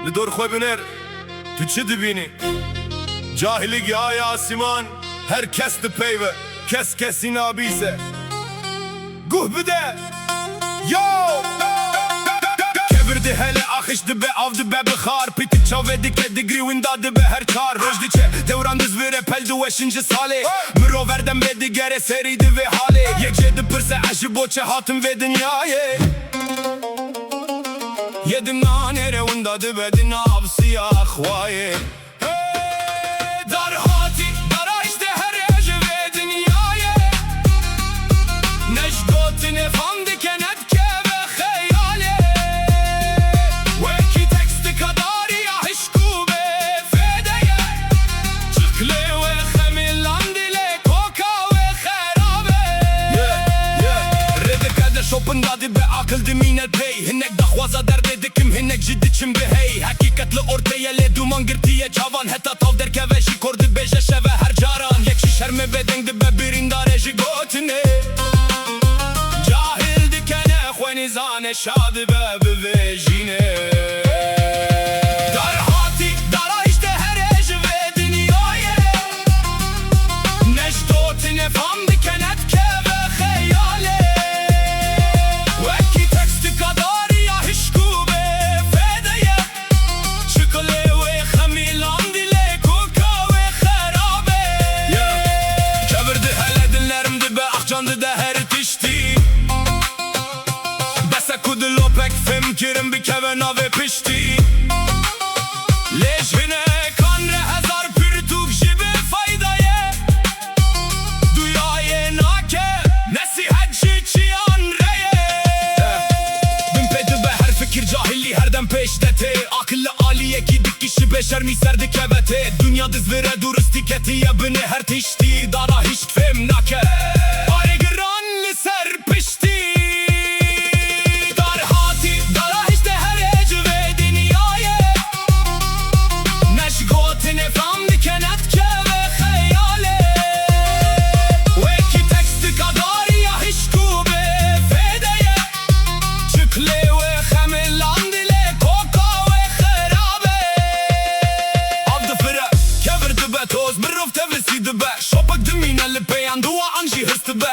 لدور خوی بنر تو چه دبینی جاهلی گیای آسمان هر کس دپیوه کس کسی نابیسه گوه بده یو کبرده هله آخش دبه آف دبه بخار پیتی چاوه دیکه دیگری ویندا دبه هر کار روش دیچه دوران دزویره پل دو وشنج ساله مرو وردم به دیگره سری دوه حاله یک جد پرسه عجب و چه حاتم و دنیایه yedim nanere unda dibedin av siyah khwaye dar hati dara işte her ece ve dünyaya neşgotin efendi kenet keve khayale ve ki teksti kadar ya hişku be fedeye çıkle ve khamilan dile koka ve kharabe rede kader şopunda dibe akıl dimine bey hinek dakhwaza derde hinek ciddi çim bir hey hakikatli ortaya le duman girtiye cavan heta tav derke ve jikordi beje şeve her caran yek şişer mi beden dibe birin dare jigotine cahil dikene khweni zane şadi be bevejine dar hati dara işte her ece ve dünyaya neştotine fam dikenet keve khayale ve ki teksti kadar ya hişku candı da her tişti Bese kudlo pek fem kirim bir keve nave pişti Leşvine kan re hezar pürtük jibe faydaye Duyaye nake nesihat çiyan reye Bin pedi be her fikir cahilli herden peştete Akıllı aliye ki dik kişi beşer mi serdik evete Dünya dizvire duruz tiketiye bini her tişti Dara hiç fem nake Shopak de mine le pe andua anji hıstı be